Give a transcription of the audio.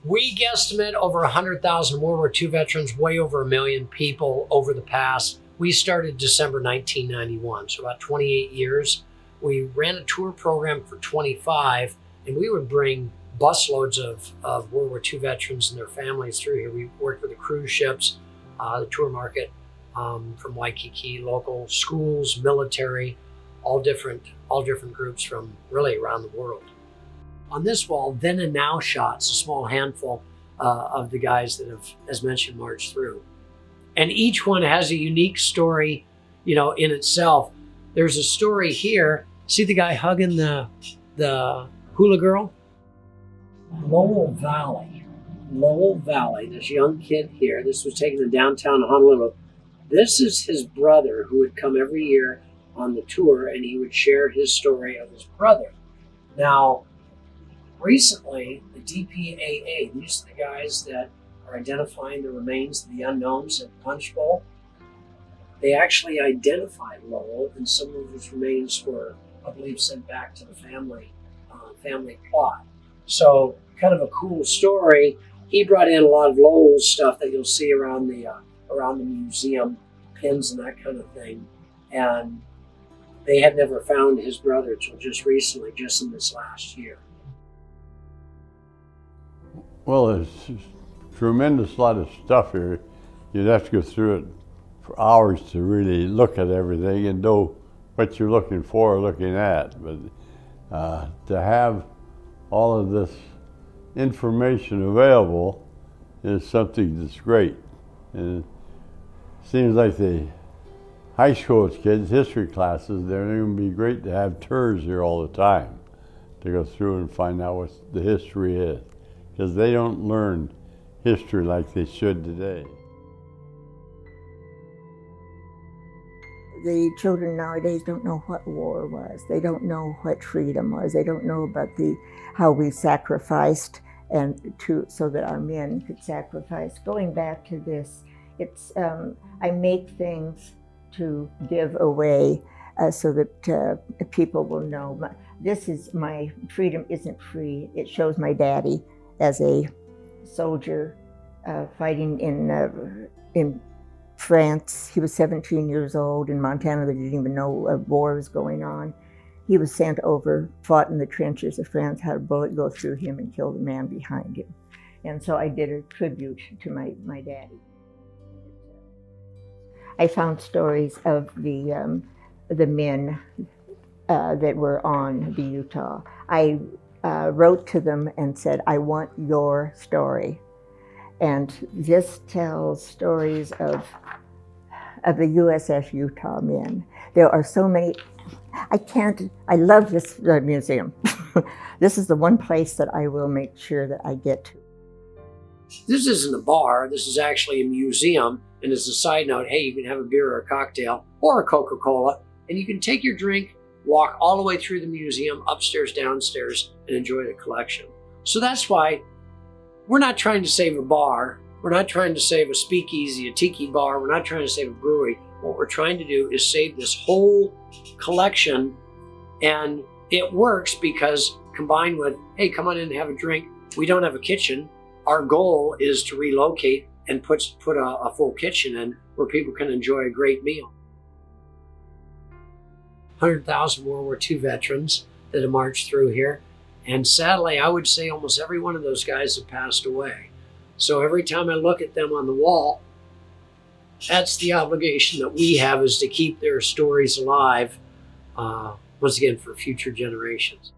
We guesstimate over 100,000 World War II veterans, way over 1 million people over the past. We started December 1991, so about 28 years. We ran a tour program for 25, and we would bring busloads of World War II veterans and their families through here. We worked with the cruise ships, the tour market from Waikiki, local schools, military, all different groups from really around the world. On this wall, then and now shots, a small handful of the guys that have, as mentioned, marched through. And each one has a unique story, in itself. There's a story here. See the guy hugging the hula girl? Lowell Valley, this young kid here. This was taken in downtown Honolulu. This is his brother who would come every year on the tour, and he would share his story of his brother. Now, recently, the DPAA, these are the guys that are identifying the remains of the unknowns at Punch Bowl. They actually identified Lowell, and some of his remains were, I believe, sent back to the family plot. So, kind of a cool story. He brought in a lot of Lowell's stuff that you'll see around the museum, pins and that kind of thing. And they had never found his brother until just recently, just in this last year. Well, there's a tremendous lot of stuff here. You'd have to go through it for hours to really look at everything and know what you're looking for or looking at. But to have all of this information available is something that's great. And it seems like the high school kids, history classes, they're going to be great to have tours here all the time to go through and find out what the history is, because they don't learn history like they should today. The children nowadays don't know what war was. They don't know what freedom was. They don't know about how we sacrificed so that our men could sacrifice. Going back to this, it's I make things to give away so that people will know. This is my freedom isn't free. It shows my daddy as a soldier fighting in France. He was 17 years old. In Montana, they didn't even know a war was going on. He was sent over, fought in the trenches of France, had a bullet go through him and kill the man behind him. And so I did a tribute to my daddy. I found stories of the men that were on the Utah. I wrote to them and said, I want your story. And this tells stories of the USS Utah men. There are so many. I love this museum. This is the one place that I will make sure that I get to. This isn't a bar. This is actually a museum. And as a side note, hey, you can have a beer or a cocktail or a Coca-Cola, and you can take your drink, walk all the way through the museum, upstairs, downstairs, and enjoy the collection. So that's why we're not trying to save a bar. We're not trying to save a speakeasy, a tiki bar. We're not trying to save a brewery. What we're trying to do is save this whole collection, and it works because combined with, hey, come on in and have a drink. We don't have a kitchen. Our goal is to relocate and put a full kitchen in where people can enjoy a great meal. 100,000 World War II veterans that have marched through here. And sadly, I would say almost every one of those guys have passed away. So every time I look at them on the wall, that's the obligation that we have, is to keep their stories alive, once again, for future generations.